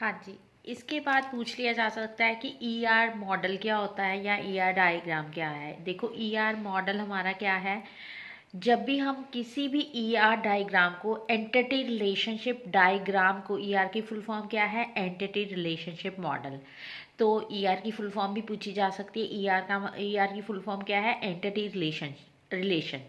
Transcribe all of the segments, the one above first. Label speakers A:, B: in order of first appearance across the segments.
A: हाँ जी। इसके बाद पूछ लिया जा सकता है कि ईआर मॉडल क्या होता है या ईआर डायग्राम क्या है। देखो, ईआर मॉडल हमारा क्या है। जब भी हम किसी भी ईआर डायग्राम को, एंटिटी रिलेशनशिप डायग्राम को, ईआर की फुल फॉर्म क्या है, एंटिटी रिलेशनशिप मॉडल। तो ईआर की फुल फॉर्म भी पूछी जा सकती है। ईआर की फुल फॉर्म क्या है, एंटिटी रिलेशन।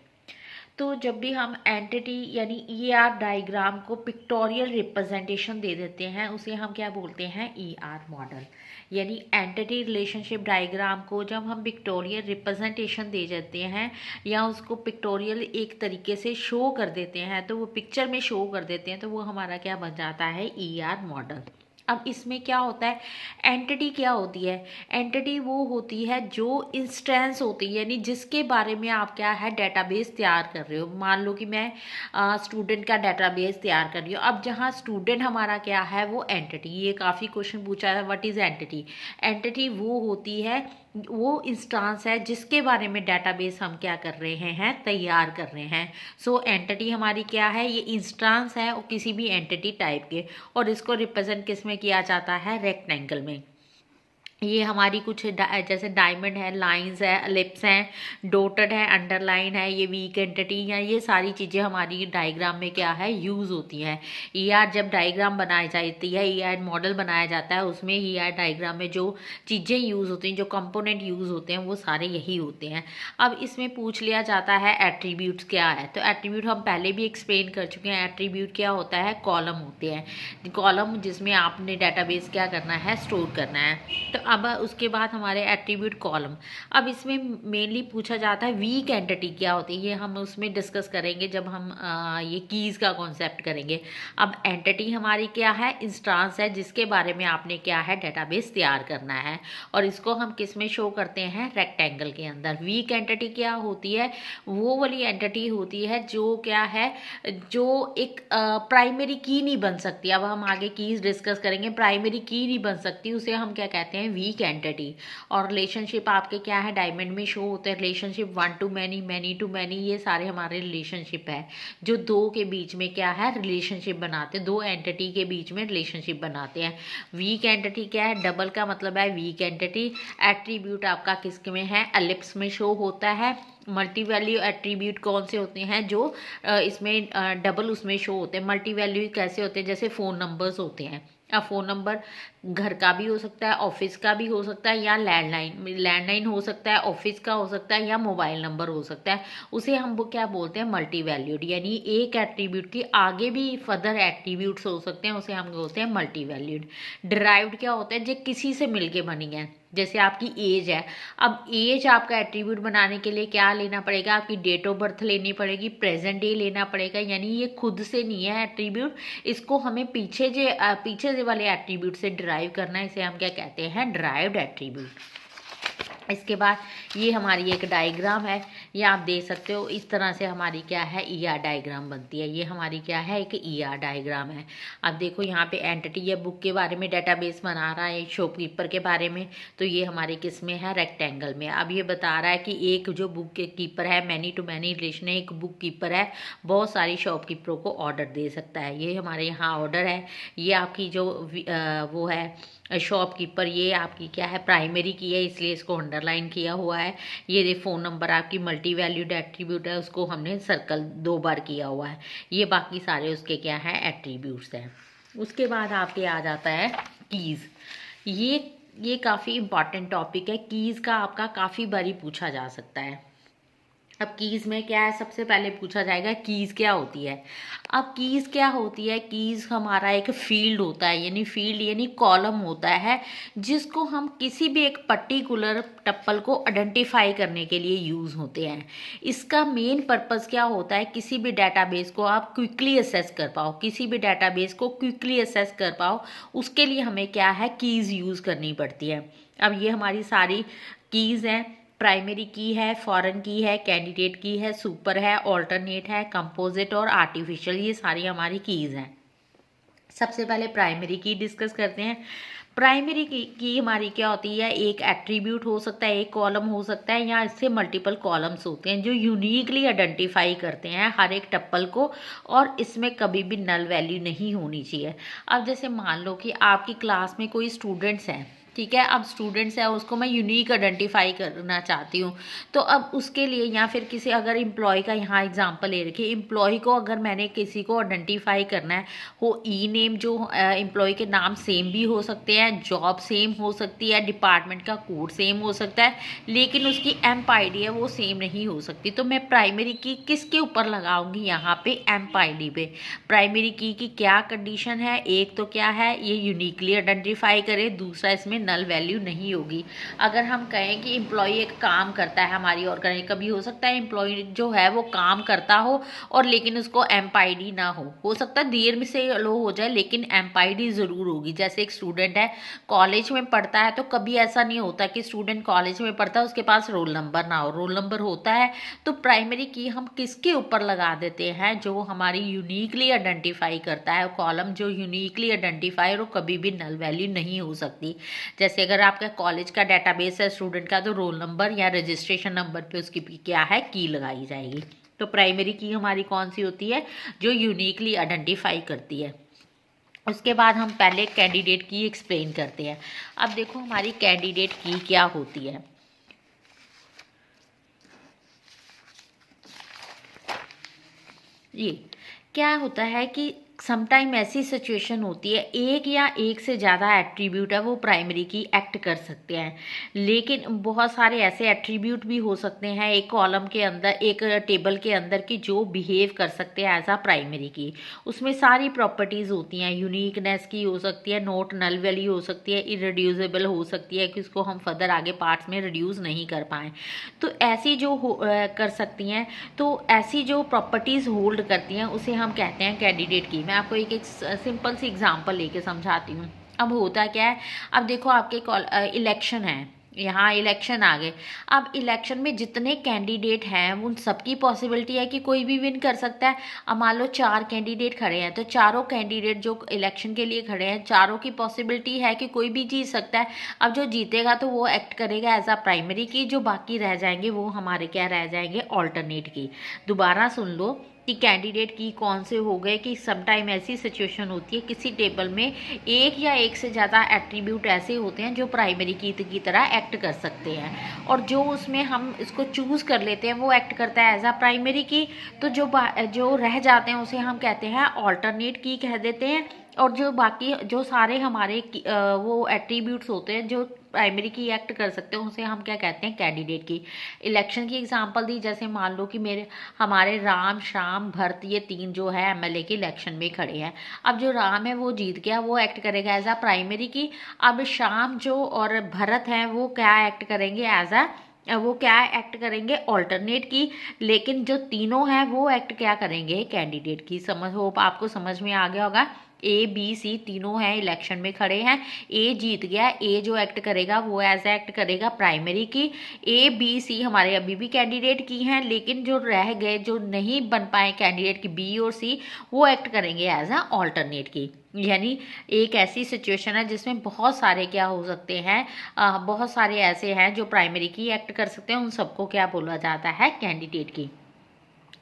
A: तो जब भी हम एंटिटी यानी ईआर डायग्राम को पिक्टोरियल रिप्रेजेंटेशन दे देते हैं, उसे हम क्या बोलते हैं, ईआर मॉडल। यानी एंटिटी रिलेशनशिप डायग्राम को जब हम पिक्टोरियल रिप्रेजेंटेशन दे देते हैं या उसको पिक्टोरियल एक तरीके से शो कर देते हैं, तो वो पिक्चर में शो कर देते हैं, तो वो हमारा क्या बन जाता है, ईआर मॉडल। अब इसमें क्या होता है, एंटिटी क्या होती है। एंटिटी वो होती है जो इंस्टेंस होती है, यानी जिसके बारे में आप क्या है, डेटाबेस तैयार कर रहे हो। मान लो कि मैं स्टूडेंट का डेटाबेस तैयार कर रही हूँ। अब जहाँ स्टूडेंट हमारा क्या है, वो एंटिटी। ये काफ़ी क्वेश्चन पूछा है, व्हाट इज़ एंटिटी। एंटिटी वो होती है, वो इंस्टांस है जिसके बारे में डेटाबेस हम क्या कर रहे हैं, तैयार कर रहे हैं। सो एंटिटी हमारी क्या है, ये इंस्टांस है और किसी भी एंटिटी टाइप के, और इसको रिप्रेजेंट किस में किया जाता है, रेक्टेंगल में। ये हमारी कुछ जैसे डायमंड है, लाइंस है, एलिप्स हैं, डॉटेड है, अंडरलाइन है, ये वीक एंटिटी या ये सारी चीज़ें हमारी डायग्राम में क्या है, यूज़ होती हैं। ईआर जब डायग्राम बनाई जाती है, ईआर मॉडल बनाया जाता है, उसमें ईआर डायग्राम में जो चीज़ें यूज़ होती हैं, जो कंपोनेंट यूज़ होते हैं, वो सारे यही होते हैं। अब इसमें पूछ लिया जाता है एट्रीब्यूट्स क्या है। तो एट्रीब्यूट हम पहले भी एक्सप्लेन कर चुके हैं। एट्रीब्यूट क्या होता है, कॉलम होते हैं, कॉलम जिसमें आपने डेटाबेस क्या करना है, स्टोर करना है। तो अब उसके बाद हमारे एट्रीब्यूट कॉलम। अब इसमें मेनली पूछा जाता है वीक एंटिटी क्या होती है, ये हम उसमें डिस्कस करेंगे जब हम ये कीज़ का कॉन्सेप्ट करेंगे। अब एंटिटी हमारी क्या है, इंस्टांस है जिसके बारे में आपने क्या है, डेटाबेस तैयार करना है, और इसको हम किस में शो करते हैं, रेक्टेंगल के अंदर। वीक एंटिटी क्या होती है, वो वाली एंटिटी होती है जो क्या है, जो एक प्राइमरी की नहीं बन सकती। अब हम आगे कीज डिस्कस करेंगे, प्राइमरी की नहीं बन सकती, उसे हम क्या कहते हैं, वीक एंटिटी। और रिलेशनशिप आपके क्या है, डायमंड में शो होते हैं। Relationship one to many, many to many, ये सारे हमारे रिलेशनशिप है जो दो के बीच में क्या है, रिलेशनशिप बनाते हैं, दो एंटिटी के बीच में रिलेशनशिप बनाते हैं। वीक एंटिटी क्या है, डबल का मतलब है वीक एंटिटी। एट्रीब्यूट आपका किस में है, एलिप्स में शो होता है। मल्टी वैल्यू एट्रीब्यूट कौन से होते हैं, जो इसमें डबल उसमें शो होते हैं। मल्टी वैल्यू कैसे होते हैं, जैसे फ़ोन नंबर्स होते हैं। अब फ़ोन नंबर घर का भी हो सकता है, ऑफिस का भी हो सकता है, या लैंडलाइन हो सकता है, ऑफिस का हो सकता है, या मोबाइल नंबर हो सकता है। उसे हम वो क्या बोलते हैं, मल्टी वैल्यूड। यानी एक एट्रीब्यूट की आगे भी फर्दर एट्रीब्यूट्स हो सकते हैं, उसे हम बोलते हैं मल्टी वैल्यूड। डिराइव्ड क्या होता है, जो किसी से मिलके बनी है। जैसे आपकी एज है, अब एज आपका एट्रीब्यूट बनाने के लिए क्या लेना पड़ेगा, आपकी डेट ऑफ बर्थ लेनी पड़ेगी, प्रेजेंट डे लेना पड़ेगा। यानी ये खुद से नहीं है एट्रीब्यूट, इसको हमें पीछे से वाले एट्रीब्यूट से डिराइव करना है। इसे हम क्या कहते हैं, डिराइव्ड एट्रीब्यूट। इसके बाद ये हमारी एक डायग्राम है, ये आप देख सकते हो। इस तरह से हमारी क्या है, ईआर डायग्राम बनती है। ये हमारी क्या है, एक ईआर डायग्राम है। अब देखो यहाँ पे एंटिटी या बुक के बारे में डेटाबेस बना रहा है, शॉपकीपर के बारे में। तो ये हमारे किस में है, रेक्टेंगल में। अब ये बता रहा है कि एक जो बुक के कीपर है, मैनी टू मैनी रिलेशन है, एक बुक कीपर है, बहुत सारी शॉपकीपरों को ऑर्डर दे सकता है। ये हमारे यहाँ ऑर्डर है। ये आपकी जो वो है शॉपकीपर, ये आपकी क्या है, प्राइमरी की है, इसलिए इसको अंडरलाइन किया हुआ है। ये फ़ोन नंबर आपकी मल्टी वैल्यूड एट्रीब्यूट है, उसको हमने सर्कल 2 बार किया हुआ है। ये बाकी सारे उसके क्या है, एट्रीब्यूट्स हैं। उसके बाद आपके आ जाता है कीज़। ये काफ़ी इंपॉर्टेंट टॉपिक है। कीज़ का आपका काफ़ी बारी पूछा जा सकता है। अब कीज़ में क्या है, सबसे पहले पूछा जाएगा कीज़ क्या होती है। अब कीज़ क्या होती है, कीज़ हमारा एक फील्ड होता है, यानी फील्ड यानी कॉलम होता है, जिसको हम किसी भी एक पर्टिकुलर टप्पल को आइडेंटिफाई करने के लिए यूज़ होते हैं। इसका मेन पर्पस क्या होता है, किसी भी डेटाबेस को आप क्विकली असेस कर पाओ, किसी भी डेटाबेस को क्विकली असेस कर पाओ, उसके लिए हमें क्या है, कीज़ यूज़ करनी पड़ती है। अब ये हमारी सारी कीज़ हैं। प्राइमरी की है, फॉरेन की है, कैंडिडेट की है, सुपर है, ऑल्टरनेट है, कंपोजिट और आर्टिफिशियल, ये सारी हमारी कीज़ हैं। सबसे पहले प्राइमरी की डिस्कस करते हैं। प्राइमरी की हमारी क्या होती है, एक एट्रीब्यूट हो सकता है, एक कॉलम हो सकता है, या इससे मल्टीपल कॉलम्स होते हैं जो यूनिकली आइडेंटिफाई करते हैं हर एक टप्पल को, और इसमें कभी भी नल वैल्यू नहीं होनी चाहिए। अब जैसे मान लो कि आपकी क्लास में कोई स्टूडेंट्स हैं, ठीक है, अब स्टूडेंट्स है उसको मैं यूनिक आइडेंटिफाई करना चाहती हूँ, तो अब उसके लिए, या फिर किसी अगर एम्प्लॉय का यहाँ एग्जांपल ले रखिए, एम्प्लॉय को अगर मैंने किसी को आइडेंटिफाई करना है, वो ई नेम जो एम्प्लॉय के नाम सेम भी हो सकते हैं, जॉब सेम हो सकती है, डिपार्टमेंट का कोड सेम हो सकता है, लेकिन उसकी एम्प आईडी है वो सेम नहीं हो सकती। तो मैं प्राइमरी की किसके ऊपर लगाऊंगी, यहाँ पे एम्प आईडी पे। प्राइमरी की क्या कंडीशन है, एक तो क्या है, ये यूनिकली आइडेंटिफाई करे, दूसरा इसमें नल वैल्यू नहीं होगी। अगर हम कहें कि एम्प्लॉय एक काम करता है हमारी ऑर्गेनाइजेशन, कभी हो सकता है एम्प्लॉय जो है वो काम करता हो और लेकिन उसको एम्प आईडी ना हो सकता है देर में से लो हो जाए, लेकिन एम्प आईडी ज़रूर होगी। जैसे एक स्टूडेंट है कॉलेज में पढ़ता है, तो कभी ऐसा नहीं होता कि स्टूडेंट कॉलेज में पढ़ता है उसके पास रोल नंबर ना हो, रोल नंबर होता है। तो प्राइमरी की हम किसके ऊपर लगा देते हैं, जो हमारी यूनिकली आइडेंटिफाई करता है, कॉलम जो यूनिकली आइडेंटिफाई, और कभी भी नल वैल्यू नहीं हो सकती। जैसे अगर आपका कॉलेज का डेटाबेस है स्टूडेंट का, तो रोल नंबर या रजिस्ट्रेशन नंबर पे उसकी क्या है, की लगाई जाएगी। तो प्राइमरी की हमारी कौन सी होती है, जो यूनिकली आइडेंटिफाई करती है। उसके बाद हम पहले कैंडिडेट की एक्सप्लेन करते हैं। अब देखो हमारी कैंडिडेट की क्या होती है। ये क्या होता है कि समटाइम ऐसी सिचुएशन होती है, एक या एक से ज़्यादा एट्रीब्यूट है वो प्राइमरी की एक्ट कर सकते हैं, लेकिन बहुत सारे ऐसे एट्रीब्यूट भी हो सकते हैं एक कॉलम के अंदर, एक टेबल के अंदर, की जो बिहेव कर सकते हैं एज आ प्राइमरी की। उसमें सारी प्रॉपर्टीज़ होती हैं, यूनिकनेस की हो सकती है, नोट नल वैल्यू हो सकती है, इरिड्यूसिबल हो सकती है कि उसको हम फर्दर आगे पार्ट्स में रिड्यूस नहीं कर पाएँ। तो ऐसी जो कर सकती हैं, तो ऐसी जो प्रॉपर्टीज़ होल्ड करती हैं उसे हम कहते हैं कैंडिडेट की। मैं आपको एक सिंपल सी एग्जांपल लेके समझाती हूँ। अब होता क्या है, अब देखो आपके इलेक्शन है, यहाँ इलेक्शन आ गए। अब इलेक्शन में जितने कैंडिडेट हैं उन सबकी पॉसिबिलिटी है कि कोई भी विन कर सकता है। अब मान लो 4 कैंडिडेट खड़े हैं, तो चारों कैंडिडेट जो इलेक्शन के लिए खड़े हैं, चारों की पॉसिबिलिटी है कि कोई भी जीत सकता है। अब जो जीतेगा तो वो एक्ट करेगा एज अ प्राइमरी की, जो बाकी रह जाएंगे वो हमारे क्या रह जाएंगे, ऑल्टरनेट की। दोबारा सुन लो कि कैंडिडेट की कौन से हो गए, कि समटाइम ऐसी सिचुएशन होती है किसी टेबल में एक या एक से ज़्यादा एट्रीब्यूट ऐसे होते हैं जो प्राइमरी की तरह एक्ट कर सकते हैं, और जो उसमें हम इसको चूज़ कर लेते हैं वो एक्ट करता है एज आ प्राइमरी की। तो जो रह जाते हैं उसे हम कहते हैं ऑल्टरनेट की कह देते हैं, और जो बाकी जो सारे हमारे वो एट्रीब्यूट्स होते हैं जो प्राइमरी की एक्ट कर सकते हैं उसे हम क्या कहते हैं, कैंडिडेट की। इलेक्शन की एग्जांपल दी, जैसे मान लो कि हमारे राम श्याम भरत ये 3 जो है एमएलए के इलेक्शन में खड़े हैं। अब जो राम है वो जीत गया, वो एक्ट करेगा एज आ प्राइमरी की। अब श्याम जो और भरत हैं वो क्या एक्ट करेंगे, वो क्या एक्ट करेंगे, ऑल्टरनेट की। लेकिन जो तीनों हैं वो एक्ट क्या करेंगे, कैंडिडेट की। समझ हो, आपको समझ में आ गया होगा। ए बी सी तीनों हैं इलेक्शन में खड़े हैं, ए जीत गया, ए जो एक्ट करेगा वो एज एक्ट करेगा प्राइमरी की। ए बी सी हमारे अभी भी कैंडिडेट की हैं, लेकिन जो रह गए, जो नहीं बन पाए कैंडिडेट की, बी और सी, वो एक्ट करेंगे एज अ ऑल्टरनेट की। यानी एक ऐसी सिचुएशन है जिसमें बहुत सारे क्या हो सकते हैं, बहुत सारे ऐसे हैं जो प्राइमरी की एक्ट कर सकते हैं, उन सबको क्या बोला जाता है, कैंडिडेट की।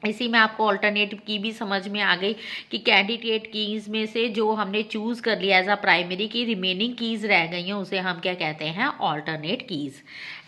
A: इसी में आपको ऑल्टरनेटिव की भी समझ में आ गई कि कैंडिडेट कीज़ में से जो हमने चूज़ कर लिया एज अ प्राइमरी की, रिमेनिंग कीज़ रह गई हैं उसे हम क्या कहते हैं, ऑल्टरनेट कीज़।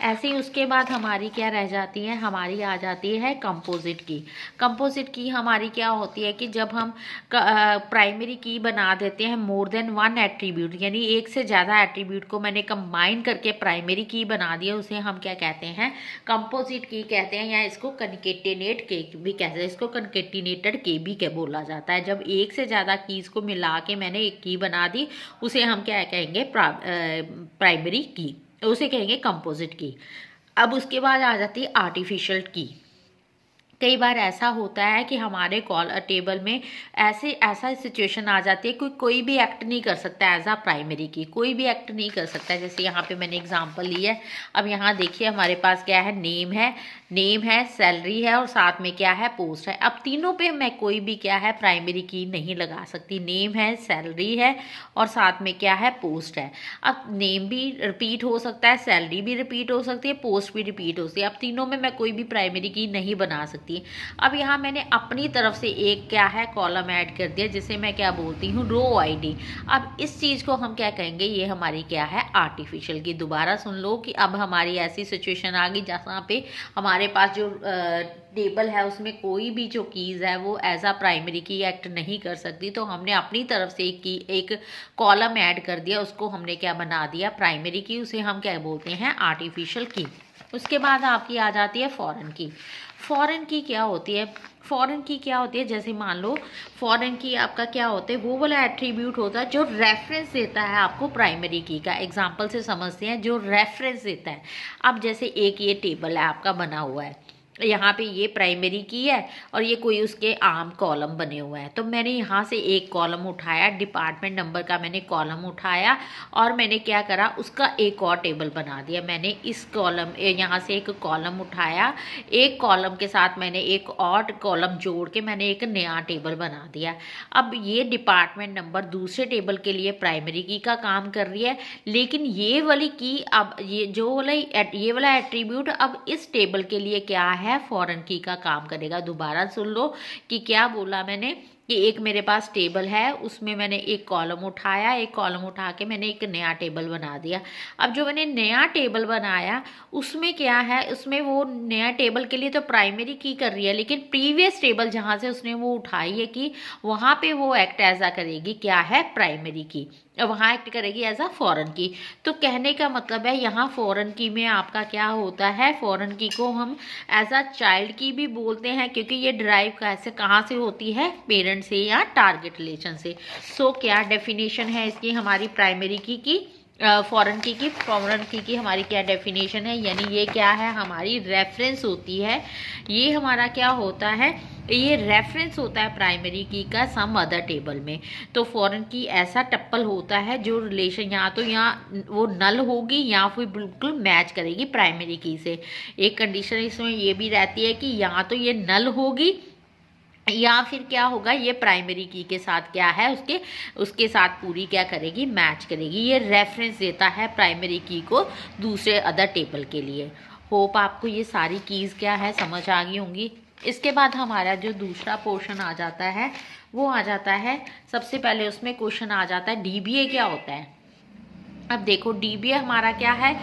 A: ऐसे ही उसके बाद हमारी क्या रह जाती है, हमारी आ जाती है कंपोजिट की। कंपोजिट की हमारी क्या होती है कि जब हम प्राइमरी की बना देते हैं मोर देन 1 एट्रीब्यूट, यानी एक से ज़्यादा एट्रीब्यूट को मैंने कंबाइन करके प्राइमरी की बना दिया, उसे हम क्या कहते हैं, कंपोजिट की कहते हैं, या इसको कनकेटिनेट के भी कहते हैं, इसको कनकेटिनेटेड की भी क्या बोला जाता है। जब एक से ज़्यादा कीज़ को मिला के मैंने एक की बना दी, उसे हम क्या कहेंगे, प्राइमरी की, उसे कहेंगे कंपोजिट की। अब उसके बाद आ जाती है आर्टिफिशियल की। कई बार ऐसा होता है कि हमारे टेबल में ऐसा सिचुएशन आ जाती है कोई भी एक्ट नहीं कर सकता एज आ प्राइमरी की, कोई भी एक्ट नहीं कर सकता। जैसे यहाँ पे मैंने एग्जांपल ली है। अब यहाँ देखिए हमारे पास क्या है, नेम है, नेम है, सैलरी है और साथ में क्या है, पोस्ट है। अब तीनों पे मैं कोई भी क्या है, प्राइमरी की नहीं लगा सकती। नेम है, सैलरी है और साथ में क्या है, पोस्ट है। अब नेम भी रिपीट हो सकता है, सैलरी भी रिपीट हो सकती है, पोस्ट भी रिपीट हो सकती है। अब तीनों में मैं कोई भी प्राइमरी की नहीं बना सकती। अब यहाँ मैंने अपनी तरफ से एक क्या है, कॉलम ऐड कर दिया, जिसे मैं क्या बोलती हूँ, रो आईडी। अब इस चीज़ को हम क्या कहेंगे, ये हमारी क्या है, आर्टिफिशियल की। दोबारा सुन लो कि अब हमारी ऐसी सिचुएशन आ गई जहाँ पे हमारे पास जो टेबल है उसमें कोई भी जो कीज़ है वो एज अ प्राइमरी की एक्ट नहीं कर सकती। तो हमने अपनी तरफ से एक कॉलम ऐड कर दिया, उसको हमने क्या बना दिया, प्राइमरी की। उसे हम क्या बोलते हैं, आर्टिफिशियल की। उसके बाद आपकी आ जाती है फॉरेन की। फॉरेन की क्या होती है, फॉरेन की क्या होती है, जैसे मान लो फॉरेन की आपका क्या होता है, वो वाला एट्रीब्यूट होता है जो रेफरेंस देता है आपको प्राइमरी की का। एग्जांपल से समझते हैं, जो रेफरेंस देता है। अब जैसे एक ये टेबल है आपका बना हुआ है, यहाँ पे ये प्राइमरी की है और ये कोई उसके आम कॉलम बने हुए हैं। तो मैंने यहाँ से एक कॉलम उठाया, डिपार्टमेंट नंबर का मैंने कॉलम उठाया और मैंने क्या करा, उसका एक और टेबल बना दिया। मैंने इस कॉलम, यहाँ से एक कॉलम उठाया, एक कॉलम के साथ मैंने एक और कॉलम जोड़ के मैंने एक नया टेबल बना दिया। अब ये डिपार्टमेंट नंबर दूसरे टेबल के लिए प्राइमरी की का काम कर रही है, लेकिन ये वाली की, अब ये वाला एट्रीब्यूट अब इस टेबल के लिए क्या है, फॉरेन की का काम करेगा। दोबारा सुन लो कि क्या बोला मैंने, कि एक मेरे पास टेबल है, उसमें मैंने एक कॉलम उठाया, एक कॉलम उठा के मैंने एक नया टेबल बना दिया। अब जो मैंने नया टेबल बनाया उसमें क्या है, उसमें वो नया टेबल के लिए तो प्राइमरी की कर रही है, लेकिन प्रीवियस टेबल जहाँ से उसने वो उठाई है कि वहाँ पे वो एक्ट एज आ करेगी क्या है, प्राइमरी की। वहाँ एक्ट करेगी एज अ फॉरेन की। तो कहने का मतलब है यहाँ फॉरेन की में आपका क्या होता है, फॉरेन की को हम एज अ चाइल्ड की भी बोलते हैं, क्योंकि ये ड्राइव कैसे कहाँ से होती है, पेरेंट से या टारगेट रिलेशन से। सो क्या डेफिनेशन है इसकी, हमारी प्राइमरी की फॉरेन की हमारी क्या डेफिनेशन है, यानी ये क्या है, हमारी रेफरेंस होती है। ये हमारा क्या होता है, ये रेफरेंस होता है प्राइमरी की का सम अदर टेबल में। तो फॉरेन की ऐसा टप्पल होता है जो रिलेशन यहाँ तो यहाँ वो नल होगी या फिर बिल्कुल मैच करेगी प्राइमरी की से। एक कंडीशन इसमें ये भी रहती है कि यहाँ तो ये नल होगी या फिर क्या होगा, ये प्राइमरी की के साथ क्या है, उसके साथ पूरी क्या करेगी, मैच करेगी। ये रेफरेंस देता है प्राइमरी की को दूसरे अदर टेबल के लिए। होप आपको ये सारी कीज़ क्या है समझ आ गई होंगी। इसके बाद हमारा जो दूसरा पोर्शन आ जाता है वो आ जाता है, सबसे पहले उसमें क्वेश्चन आ जाता है डीबीए क्या होता है। अब देखो डीबीए हमारा क्या है,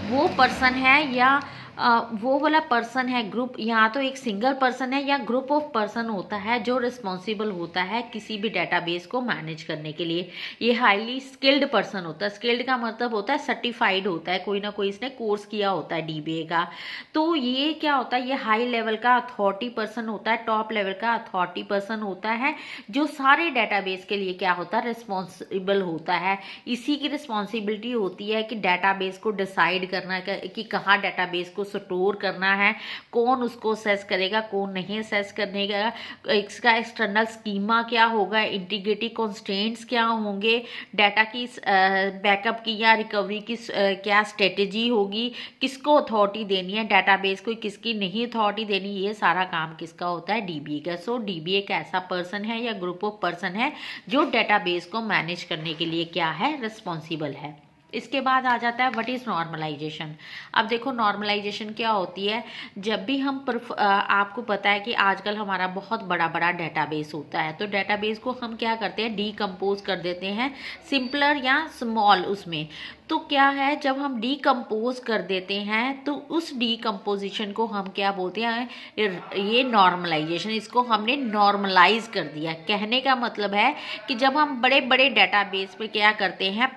A: वो पर्सन है या वो वाला पर्सन है, ग्रुप, यहाँ तो एक सिंगल पर्सन है या ग्रुप ऑफ पर्सन होता है जो रिस्पॉन्सिबल होता है किसी भी डेटाबेस को मैनेज करने के लिए। ये हाईली स्किल्ड पर्सन होता है। स्किल्ड का मतलब होता है सर्टिफाइड होता है, कोई ना कोई इसने कोर्स किया होता है डीबीए का। तो ये क्या होता है, ये हाई लेवल का अथॉरिटी पर्सन होता है, टॉप लेवल का अथॉरिटी पर्सन होता है, जो सारे डेटाबेस के लिए क्या होता है, रिस्पॉन्सिबल होता है। इसी की रिस्पॉन्सिबिलिटी होती है कि डेटाबेस को डिसाइड करना कि कहाँ डेटाबेस को स्टोर करना है, कौन उसको असेस करेगा, कौन नहीं असेस करने का, इसका एक्सटर्नल स्कीमा क्या होगा, इंटीग्रिटी कॉन्स्टेंट्स क्या होंगे, डाटा की बैकअप की या रिकवरी की क्या स्ट्रेटेजी होगी, किसको अथॉरिटी देनी है डेटाबेस को, किसकी नहीं अथॉरिटी देनी, ये सारा काम किसका होता है, डीबीए का। सो डीबीए एक ऐसा पर्सन है या ग्रुप ऑफ पर्सन है जो डेटाबेस को मैनेज करने के लिए क्या है, रिस्पॉन्सिबल है। इसके बाद आ जाता है व्हाट इज़ नॉर्मलाइजेशन। अब देखो नॉर्मलाइजेशन क्या होती है, जब भी हम आपको पता है कि आजकल हमारा बहुत बड़ा बड़ा डेटाबेस होता है, तो डेटाबेस को हम क्या करते हैं, डीकम्पोज कर देते हैं सिंपलर या स्मॉल उसमें। तो क्या है, जब हम डीकम्पोज कर देते हैं तो उस डीकम्पोजिशन को हम क्या बोलते हैं, ये नॉर्मलाइजेशन, इसको हमने नॉर्मलाइज कर दिया। कहने का मतलब है कि जब हम बड़े बड़े डेटाबेस पे क्या करते हैं,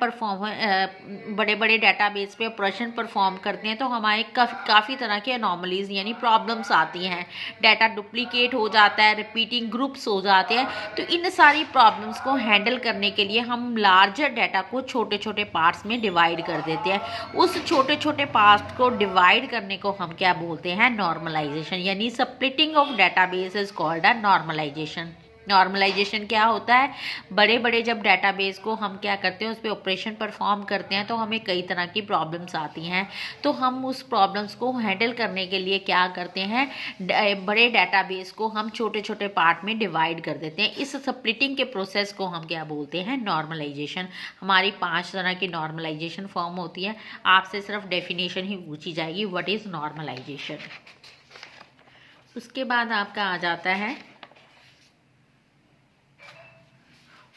A: बड़े बड़े डेटाबेस पे ऑपरेशन परफॉर्म करते हैं, तो हमारे काफ़ी तरह की अनोमलीज यानी प्रॉब्लम्स आती हैं। डाटा डुप्लीकेट हो जाता है, रिपीटिंग ग्रुप्स हो जाते हैं। तो इन सारी प्रॉब्लम्स को हैंडल करने के लिए हम लार्जर डाटा को छोटे छोटे पार्ट्स में डिवाइड कर देते हैं। उस छोटे छोटे पार्ट्स को डिवाइड करने को हम क्या बोलते हैं, नॉर्मलाइजेशन, यानी splitting of database is called a normalisation. Normalisation क्या होता है, बड़े बड़े जब डेटाबेस को हम क्या करते हैं, उस पर ऑपरेशन परफॉर्म करते हैं तो हमें कई तरह की प्रॉब्लम्स आती हैं। तो हम उस प्रॉब्लम्स को हैंडल करने के लिए क्या करते हैं, बड़े डेटाबेस को हम छोटे छोटे पार्ट में डिवाइड कर देते हैं। इस स्प्लिटिंग के प्रोसेस को हम क्या बोलते हैं, नॉर्मलाइजेशन। हमारी 5 तरह की नॉर्मलाइजेशन फॉर्म होती है। आपसे सिर्फ डेफिनेशन ही पूछी जाएगी, व्हाट इज नॉर्मलाइजेशन। उसके बाद आपका आ जाता है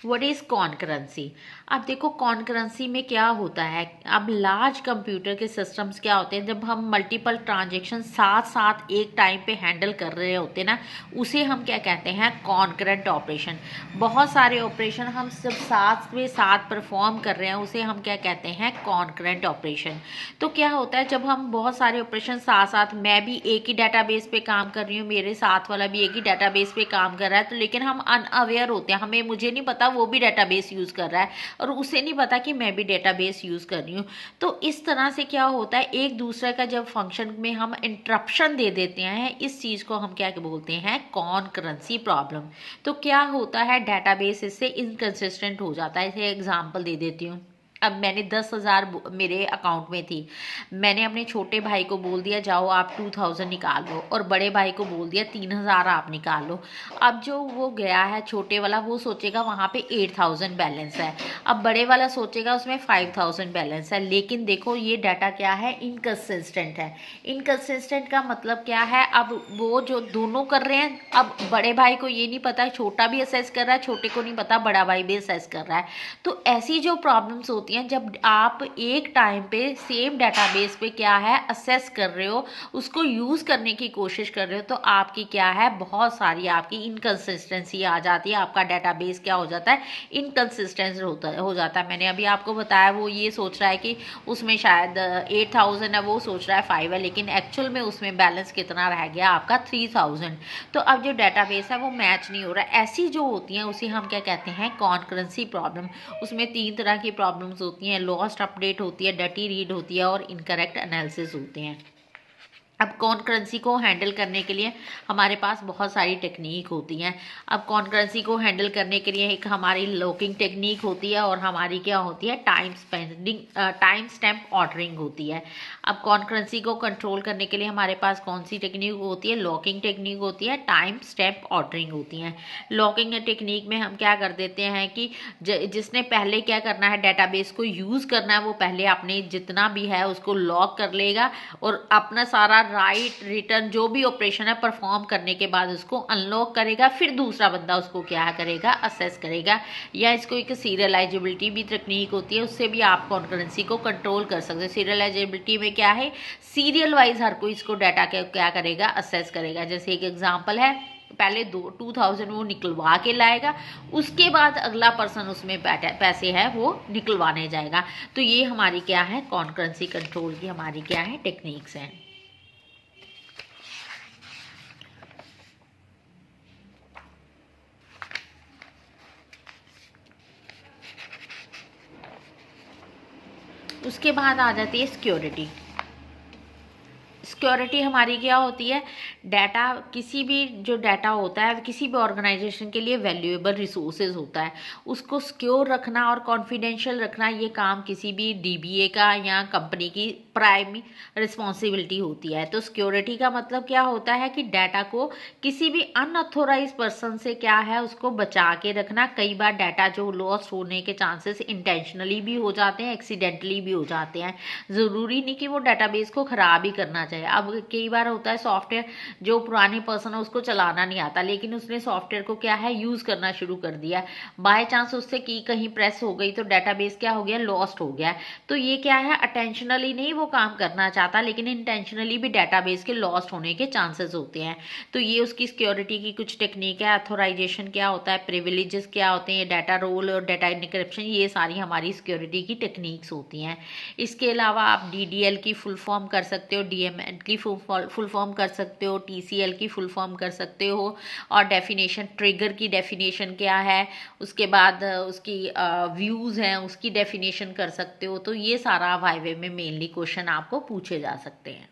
A: व्हाट इज कॉन्करेंसी। अब देखो कॉन्करेंसी में क्या होता है, अब लार्ज कंप्यूटर के सिस्टम्स क्या होते हैं, जब हम मल्टीपल ट्रांजेक्शन साथ साथ एक टाइम पे हैंडल कर रहे होते हैं ना, उसे हम क्या कहते हैं, कॉन्करेंट ऑपरेशन। बहुत सारे ऑपरेशन हम सब साथ में साथ परफॉर्म कर रहे हैं, उसे हम क्या कहते हैं, कॉन्करेंट ऑपरेशन। तो क्या होता है, जब हम बहुत सारे ऑपरेशन साथ साथ, मैं भी एक ही डाटाबेस पे काम कर रही हूँ, मेरे साथ वाला भी एक ही डाटाबेस पे काम कर रहा है, तो लेकिन हम अनअवेयर होते हैं, हमें मुझे नहीं पता वो भी डेटाबेस यूज़ कर रहा है और उसे नहीं पता कि मैं भी डेटाबेस यूज़ कर रही हूँ। तो इस तरह से क्या होता है, एक दूसरे का जब फंक्शन में हम इंटरप्शन दे देते हैं, इस चीज़ को हम क्या बोलते हैं, कॉन्करेंसी प्रॉब्लम। तो क्या होता है, डेटाबेस इससे इनकंसिस्टेंट हो जाता है। इसे एग्जांपल दे देती हूँ। अब मैंने 10,000 मेरे अकाउंट में थी, मैंने अपने छोटे भाई को बोल दिया जाओ आप 2,000 निकाल लो, और बड़े भाई को बोल दिया 3,000 आप निकाल लो। अब जो वो गया है छोटे वाला, वो सोचेगा वहाँ पे 8,000 बैलेंस है, अब बड़े वाला सोचेगा उसमें 5,000 बैलेंस है। लेकिन देखो ये डाटा क्या है, इनकंसिस्टेंट है। इनकंसिस्टेंट का मतलब क्या है, अब वो जो दोनों कर रहे हैं, अब बड़े भाई को ये नहीं पता, छोटा भी असेस कर रहा है, छोटे को नहीं पता बड़ा भाई भी असेस कर रहा है। तो ऐसी जो प्रॉब्लम्स होती हैं, जब आप एक टाइम पे सेम डेटाबेस पे क्या है, असेस कर रहे हो, उसको यूज़ करने की कोशिश कर रहे हो, तो आपकी क्या है, बहुत सारी आपकी इनकंसिस्टेंसी आ जाती है। आपका डेटाबेस क्या हो जाता है, इनकंसिस्टेंट हो जाता है। मैंने अभी आपको बताया, वो ये सोच रहा है कि उसमें शायद 8,000 है, वो सोच रहा है 5 है, लेकिन एक्चुअल में उसमें बैलेंस कितना रह गया आपका, 3,000। तो अब जो डेटाबेस है वो मैच नहीं हो रहा है। ऐसी जो होती हैं उसे हम क्या कहते हैं, कॉन्करेंसी प्रॉब्लम। उसमें 3 तरह की प्रॉब्लम्स होती हैं, लॉस्ट अपडेट होती है, डर्टी रीड होती है और इनकरेक्ट एनालिसिस होते हैं। अब कॉन्करेंसी को हैंडल करने के लिए हमारे पास बहुत सारी टेक्निक होती हैं। अब कॉन्करेंसी को हैंडल करने के लिए एक हमारी लॉकिंग टेक्निक होती है और हमारी क्या होती है, टाइम स्टैम्प ऑर्डरिंग होती है। अब कॉन्करेंसी को कंट्रोल करने के लिए हमारे पास कौन सी टेक्निक होती है, लॉकिंग टेक्निक होती है, टाइम स्टैम्प ऑर्डरिंग होती है। लॉकिंग टेक्निक में हम क्या कर देते हैं कि जिसने पहले क्या करना है, डेटाबेस को यूज़ करना है, वो पहले अपने जितना भी है उसको लॉक कर लेगा और अपना सारा राइट रिटर्न जो भी ऑपरेशन है परफॉर्म करने के बाद उसको अनलॉक करेगा। फिर दूसरा बंदा उसको क्या करेगा, असेस करेगा। या इसको एक सीरियलाइजेबिलिटी भी तकनीक होती है, उससे भी आप कॉन्करेंसी को कंट्रोल कर सकते हैं। सीरियलाइजेबिलिटी में क्या है, सीरियल वाइज हर कोई इसको डाटा क्या करेगा, असेस करेगा। जैसे एक एग्जाम्पल है, पहले 2,000 वो निकलवा के लाएगा, उसके बाद अगला पर्सन उसमें पैसे है वो निकलवाने जाएगा। तो ये हमारी क्या है, कॉन्करेंसी कंट्रोल की हमारी क्या है, टेक्निक्स हैं। उसके बाद आ जाती है सिक्योरिटी। सिक्योरिटी हमारी क्या होती है, डाटा, किसी भी जो डाटा होता है किसी भी ऑर्गेनाइजेशन के लिए वैल्यूएबल रिसोर्सेज होता है, उसको सिक्योर रखना और कॉन्फिडेंशियल रखना, ये काम किसी भी डीबीए का या कंपनी की प्राइम रिस्पॉन्सिबिलिटी होती है। तो सिक्योरिटी का मतलब क्या होता है कि डाटा को किसी भी अनऑथोराइज पर्सन से क्या है, उसको बचा के रखना। कई बार डाटा जो लॉस्ट होने के चांसेस इंटेंशनली भी हो जाते हैं, एक्सीडेंटली भी हो जाते हैं। ज़रूरी नहीं कि वो डाटाबेस को ख़राब ही करना चाहिए। अब कई बार होता है सॉफ्टवेयर जो पुराने पर्सन है उसको चलाना नहीं आता, लेकिन उसने सॉफ्टवेयर को क्या है, यूज़ करना शुरू कर दिया, बाय चांस उससे की कहीं प्रेस हो गई तो डाटाबेस क्या हो गया, लॉस्ट हो गया। तो ये क्या है, अटेंशनली नहीं वो काम करना चाहता, लेकिन इंटेंशनली भी डाटाबेस के लॉस्ट होने के चांसेस होते हैं। तो ये उसकी सिक्योरिटी की कुछ टेक्निक है। अथोराइजेशन क्या होता है, प्रिविलेजेस क्या होते हैं, डाटा रोल और डाटा इनक्रिप्शन, ये सारी हमारी सिक्योरिटी की टेक्निक्स होती हैं। इसके अलावा आप DDL की फुल फॉर्म कर सकते हो, DML की फुल फॉर्म कर सकते हो, TCL की फुल फॉर्म कर सकते हो। और डेफिनेशन, ट्रिगर की डेफिनेशन क्या है, उसके बाद उसकी व्यूज़ हैं उसकी डेफिनेशन कर सकते हो। तो ये सारा वाइवे में मेनली क्वेश्चन आपको पूछे जा सकते हैं।